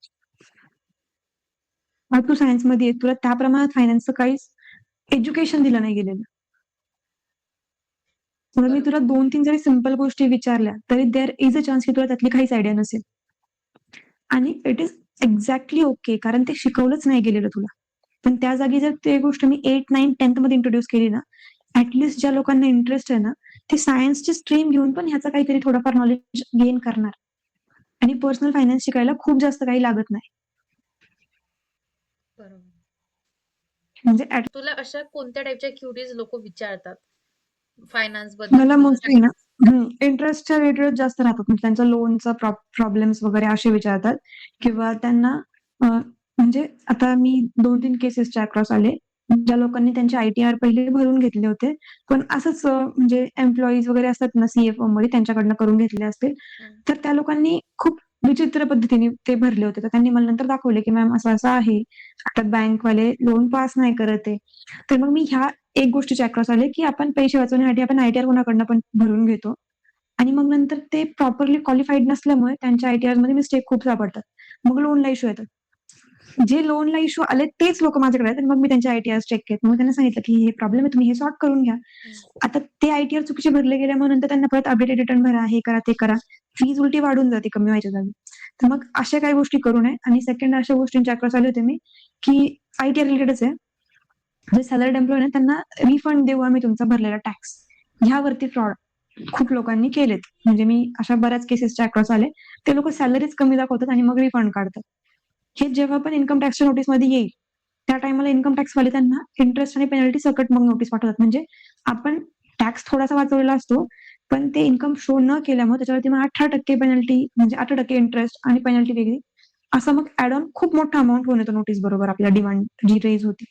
मग तू सायन्समध्ये तुला त्या प्रमाणात फायनान्सचं काहीच एज्युकेशन दिलं नाही गेलेलं. जर मी तुला बरोबर. 2-3 जरी सिंपल गोष्टी विचारल्या तरी देअर इज अ चान्स की तुला त्यातली काहीच आयडिया नसेल. आणि इट इज एक्झॅक्टली ओके, कारण ते शिकवलंच नाही गेलेलं तुला. पण त्या जागी जर ते गोष्ट मी 8, 9, 10th मध्ये इंट्रोड्यूस केली ना, ऍटलीस्ट ज्या लोकांना इंटरेस्ट आहे ना, ते सायन्सची स्ट्रीम घेऊन पण ह्याचं काहीतरी थोडंफार नॉलेज गेन करणार. आणि पर्सनल फायनान्स शिकायला खूप जास्त काही लागत नाही. बरोबर. म्हणजे तुला अशा कोणत्या टाईपच्या क्युरीज लोक विचारतात फायनान्स बद्दल मला किंवा मोस्टली ना इंटरेस्टच्या रिलेटेड जास्त राहतात. म्हणजे त्यांचा लोनचा प्रॉब्लेम्स वगैरे असे विचारतात किंवा त्यांना म्हणजे आता मी 2-3 केसेसच्या अक्रॉस आले, ज्या लोकांनी त्यांचे ITR पहिले भरून घेतले होते. पण असंच म्हणजे एम्प्लॉईज वगैरे असतात ना CFO मध्ये त्यांच्याकडनं करून घेतले असतील. हम्म. तर त्या लोकांनी खूप विचित्र पद्धतीने ते भरले होते. तर त्यांनी मला नंतर दाखवले, की मॅम असं-असं आहे. आता बँकवाले लोन पास नाही करत आहे. तर मग मी ह्या एक गोष्टीच्या अक्रॉस आले, की आपण पैसे वाचवण्यासाठी आपण ITR कोणाकडनं पण भरून घेतो. आणि मग नंतर ते प्रॉपरली क्वालिफाईड नसल्यामुळे त्यांच्या ITRमध्ये मिस्टेक खूप सापडतात. मग लोनला इश्यू येतात. जे लोनला इश्यू आले तेच लोक माझ्याकडे आहेत आणि मग मी त्यांचे ITRs चेक केले. मग त्यांना सांगितलं, की हे प्रॉब्लेम आहे, तुम्ही हे सॉर्ट करून घ्या. हम्म. आता ते ITR चुकीचे भरले गेल्यामुळे नंतर त्यांना परत अपडेटेड रिटर्न भरा, हे करा, ते करा. फीज उलटी वाढून जाते कमी व्हायच्या जागी. तर मग अशा काही गोष्टी करू नये. आणि सेकंड अशा गोष्टींच्या अक्रॉस आले होते मी, की ITR रिलेटेडच आहे. जे सॅलरीड एम्प्लॉई आहे त्यांना रिफंड देऊ आम्ही तुमचा भरलेला टॅक्स. ह्यावरती फ्रॉड खूप लोकांनी केलेत. म्हणजे मी अशा बऱ्याच केसेसच्या अक्रॉस आले. ते लोक सॅलरीज कमी दाखवतात आणि मग रिफंड काढतात. हे जेव्हा पण इन्कम टॅक्सच्या नोटीसमध्ये येईल, त्या टायमाला इन्कम टॅक्सवाले त्यांना इंटरेस्ट आणि पेनल्टी सकट मग नोटीस पाठवतात. म्हणजे आपण टॅक्स थोडासा वाचवलेला असतो, पण ते इन्कम शो न केल्यामुळे त्याच्यावरती मग 18% पेनल्टी, म्हणजे 18% इंटरेस्ट आणि पेनल्टी वेगळी. असं मग ऍड ऑन खूप मोठा अमाउंट होऊन येतो नोटीस बरोबर आपल्या डिमांड जी रेज होती.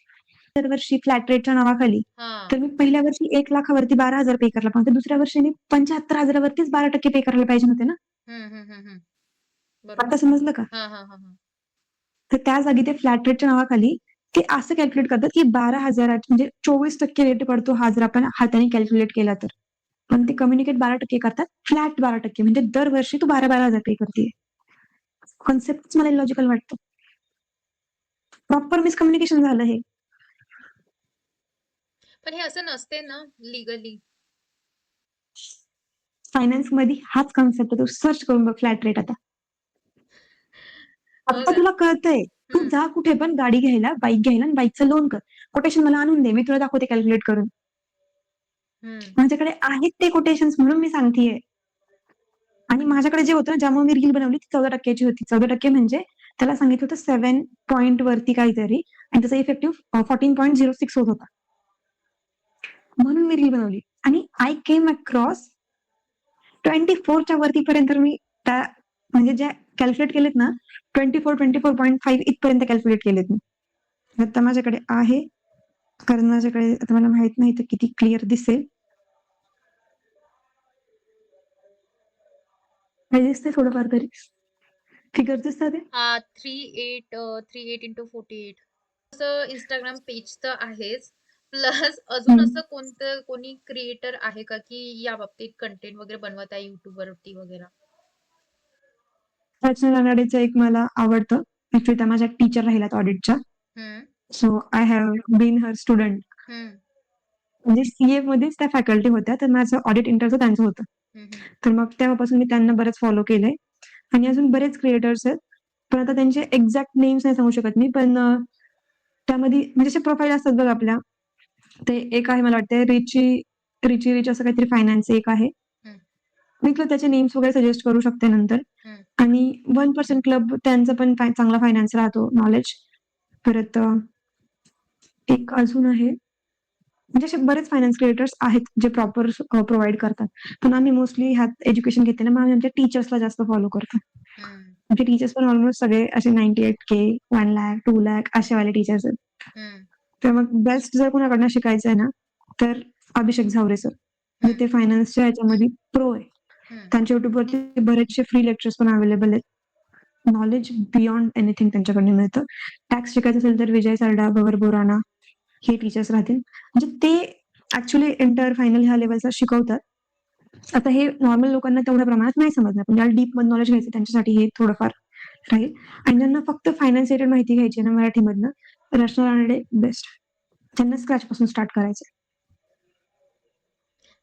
दरवर्षी फ्लॅट रेटच्या नावाखाली हा. तर मी पहिल्या वर्षी 1 लाखावरती 12,000 पे करायला पाहिजे. दुसऱ्या वर्षी मी 75,000वरतीच 12% पे करायला पाहिजे होते ना. हम्म, हम्म, हम्म, हम्म. आता बरोबर. समजलं का? हा, हा, हा, हा. तर त्या जागी ते फ्लॅट रेटच्या नावाखाली ते असं कॅल्क्युलेट करतात, की 12,000 म्हणजे 24% रेट पडतो हा जर आपण हाताने कॅल्क्युलेट केला तर. पण ते कम्युनिकेट 12% करतात. फ्लॅट 12% म्हणजे दरवर्षी तू 12,000 पे करतेय. कन्सेप्टच मला इलॉजिकल वाटतं. प्रॉपर मिसकम्युनिकेशन झालं हे. पण हे असं नसते ना लिगली. फायनान्समध्ये हाच कन्सेप्ट आहे. तू सर्च करून बघ फ्लॅट रेट आता. हो आता का? तुला कळतंय. तू हम्म, जा कुठे पण गाडी घ्यायला, बाईक घ्यायला आणि बाईकचं लोन कर. कोटेशन मला आणून दे. मी तुला दाखवते कॅल्क्युलेट करून. हम्म. माझ्याकडे आहेत ते कोटेशन्स म्हणून मी सांगतेय. आणि माझ्याकडे जे होतं ज्यामुळे मी रील बनवली ती 14% ची होती. 14% म्हणजे त्याला सांगितलं होतं 7 पॉइंट वरती काहीतरी आणि त्याचा इफेक्टिव्ह 14.06 होत होता. म्हणून मी रील बनवली आणि आय केम अक्रॉस 24च्या वरती पर्यंत मी त्या म्हणजे ज्या कॅल्क्युलेट केलेत ना 24.5 इथपर्यंत कॅल्क्युलेट केलेत मी. आता माझ्याकडे आहे. कारण माझ्याकडे आता मला माहित नाही तर किती क्लिअर दिसेल. काय दिसतंय थोडंफार तरी? फिगर दिसतात ते? हा 38 इंटू 48 असं इंस्टाग्राम पेज तर आहेच. प्लस अजून हं. असं कोणतं कोणी क्रिएटर आहे का की या बाबतीत कंटेंट वगैरे बनवत आहे युट्यूब वरती वगैरे? रचना रानडेचं एक मला आवडतं. ॲक्चुअली त्या माझ्या टीचर राहिल्यात ऑडिटच्या. Hmm so I have been her student. हम्म म्हणजे सीए मध्येच त्या फॅकल्टी होत्या. तर माझं ऑडिट इंटरचं त्यांचं होतं. हम्म तर मग तेव्हापासून मी त्यांना बरंच फॉलो केलंय आणि अजून बरेच क्रिएटर्स आहेत. पण आता त्यांचे एक्झॅक्ट नेम्स नाही सांगू शकत मी. पण त्यामध्ये म्हणजे असे प्रोफाईल असतात बघा आपल्या. ते एक आहे मला वाटतंय रिची रिच असं काहीतरी फायनान्स एक आहे. हम्म मी तुला त्याचे नेम्स वगैरे सजेस्ट करू शकते नंतर. हम्म आणि 1% क्लब त्यांचा पण चांगला फायनान्स राहतो नॉलेज. परत एक अजून आहे. म्हणजे असे बरेच फायनान्स क्रिएटर्स आहेत जे प्रॉपर प्रोव्हाईड करतात. पण आम्ही मोस्टली ह्यात एज्युकेशन घेते ना, मग आम्ही आमच्या टीचर्सला जास्त फॉलो करतो. हम्म आमचे टीचर्स पण ऑलमोस्ट सगळे असे 98K, 1,00,000, 2,00,000 असेवाले टीचर्स आहेत. हम्म तर मग बेस्ट जर कोणाकडनं शिकायचं आहे ना, तर अभिषेक झावरे सर. म्हणजे हम्म ते फायनान्सच्या ह्याच्यामध्ये प्रो आहे. हम्म त्यांच्या YouTubeवरती बरेचसे फ्री लेक्चर्स पण अवेलेबल आहेत. नॉलेज बियॉन्ड एनिथिंग त्यांच्याकडनं मिळतं. टॅक्स शिकायचं असेल तर विजय सरडा, गौरव बोराना हे टीचर्स राहतील. म्हणजे ते ॲक्चुअली इंटर, फायनल ह्या लेव्हलचा शिकवतात. आता हे नॉर्मल लोकांना तेवढ्या प्रमाणात नाही समजणार. पण ज्याला डीपमध्ये नॉलेज घ्यायचं त्यांच्यासाठी हे थोडंफार राहील. आणि ज्यांना फक्त फायनान्स रिलेटेड माहिती घ्यायची आहे ना मराठीमधनं, रचना रानडे बेस्ट. त्यांना स्क्रॅचपासून स्टार्ट करायचं.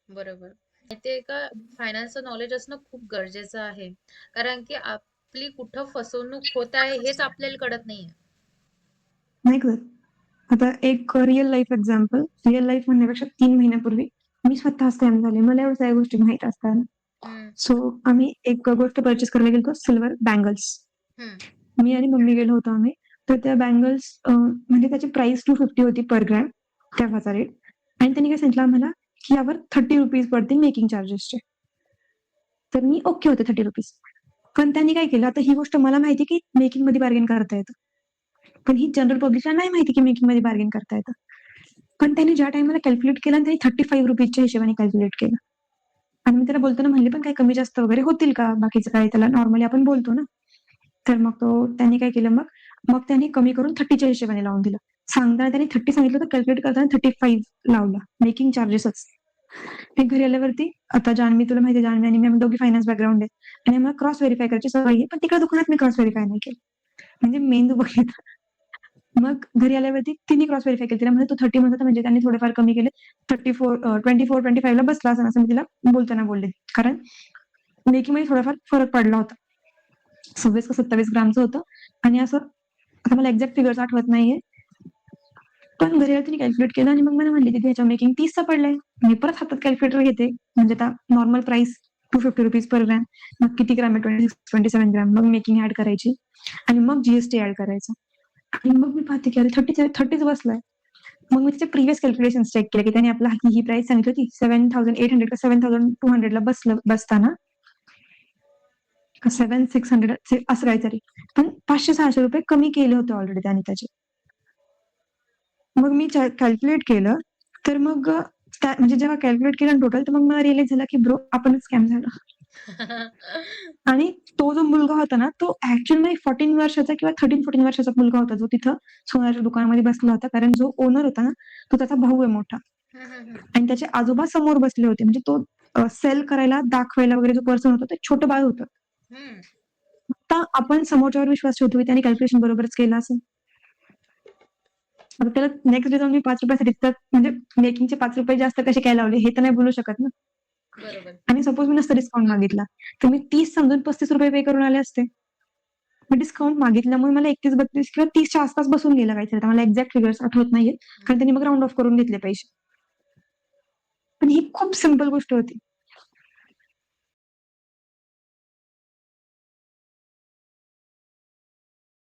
बरोबर. माहितीये का, फायनान्सचं नॉलेज असणं खूप गरजेचं आहे. कारण की आपली कुठं फसवणूक होत आहे हेच आपल्याला कळत नाहीये. नाही कळत. आता एक real life example. Real life म्हणण्यापेक्षा 3 महिन्यापूर्वी मी स्वतः स्कॅम झाले. मला एवढ्या सगळ्या गोष्टी माहीत असतात. हम्म सो आम्ही एक गोष्ट पर्चेस करायला गेलो सिल्वर बँगल्स. हम्म मी आणि मम्मी गेलो होतो आम्ही. तर त्या बँगल्स म्हणजे त्याची प्राइस 250 होती पर ग्रॅम तेव्हाचा रेट. आणि त्यांनी काय सांगितलं आम्हाला, की यावर ₹30 पडतील मेकिंग चार्जेसचे. तर मी ओके होते ₹30. पण त्यांनी काय केलं, आता ही गोष्ट मला माहिती की मेकिंगमध्ये बार्गेन करता येतं. पण ही जनरल पब्लिकला नाही माहिती की मेकिंगमध्ये बार्गेन करता येतं. पण त्यांनी ज्या टाईमाला कॅल्क्युलेट केलं आणि त्यांनी ₹35च्या हिशोबाने कॅल्क्युलेट केलं. आणि मी त्याला बोलताना म्हणले, "पण काही कमी जास्त वगैरे होतील का? बाकीचं काय?" त्याला नॉर्मली आपण बोलतो ना. तर मग त्यांनी काय केलं मग, मग त्यांनी कमी करून 30च्या हिशोबाने लावून दिलं. सांगताना त्यांनी 30 सांगितलं होतं, कॅल्क्युलेट करताना 35 लावला. मेकिंग चार्जेसच. मी घरी आल्यावरती आता जान्हवी तुला माहिती आहे जान्हवी आणि मी आम्ही दोघी फायनान्स बॅकग्राऊंड आहे. आणि आम्हाला क्रॉस व्हेरिफाय करायची सवय आहे. पण तिकडे दुकानात मी क्रॉस व्हेरिफाय नाही केलं. म्हणजे मेंदू बघितला. मग घरी आल्यावरती तिने क्रॉस व्हेरिफाय केलं. तिला म्हणलं, "तू 30 म्हणत होता म्हणजे त्यांनी थोडेफार कमी केले. 24-25ला बसला असेल," असं मी तिला बोलताना बोलले. कारण मेकिंगमध्ये थोडाफार फरक पडला होता. 26 का 27 ग्रामचं होतं आणि असं आता मला एक्झॅक्ट फिगर्स आठवत नाहीये. पण घरी आल्यावर तिने कॅल्क्युलेट केलं आणि मग मला म्हणली, "दीदी ह्याच्यावर मेकिंग 30चं पडलंय." मी परत हातात कॅल्क्युलेटर घेते. म्हणजे आता नॉर्मल प्राइस ₹250 पर ग्रॅम. मग किती ग्राम आहे 26-27 ग्राम. मग मेकिंग ॲड करायची आणि मग जीएसटी ॲड करायचं. आणि मग मी पाहते की अरे 30च बसलाय. मग मी त्याचे प्रिव्हियस कॅल्क्युलेशन्स चेक केले की त्याने आपला ही प्राइस सांगितली होती 7,800 का 7,200ला बसताना का 7,600 असं काहीतरी. पण ₹500-600 कमी केले होते ऑलरेडी त्याने त्याचे. मग मी कॅल्क्युलेट केलं, तर मग म्हणजे जेव्हा कॅल्क्युलेट केलं टोटल, तर मग मला रिअलाईज झालं की ब्रो आपणच स्कॅम झालो. आणि तो जो मुलगा होता ना, तो ॲक्चुअली 14 वर्षाचा किंवा 13-14 वर्षाचा मुलगा होता, जो तिथं सोन्याच्या दुकानामध्ये बसला होता. कारण जो ओनर होता ना, तो त्याचा भाऊ आहे मोठा. हम्म आणि त्याचे आजोबा समोर बसले होते. म्हणजे तो सेल करायला, दाखवायला वगैरे जो पर्सन होता, ते छोटं बाळ होतं. हम्म आता आपण समोरच्यावर विश्वास ठेवतो की त्याने कॅल्क्युलेशन बरोबरच केलं असेल. आता त्याला नेक्स्ट डे जाऊन मी ₹5 तर म्हणजे मेकिंगचे ₹5 जास्त कसे काय लावले, हे तर नाही बोलू शकत ना. बरोबर. आणि सपोज मी नसता डिस्काउंट मागितला, तर मी 30 समजून ₹35 पे करून आले असते. मग डिस्काउंट मागितल्यामुळे मला 31-32 किंवा 30च्या आसपास बसून गेला काहीतरी. आता मला एक्झॅक्ट फिगर्स आठवत नाहीयेत. कारण त्यांनी मग राउंड ऑफ करून घेतले पैसे. पण ही खूप सिंपल गोष्ट होती.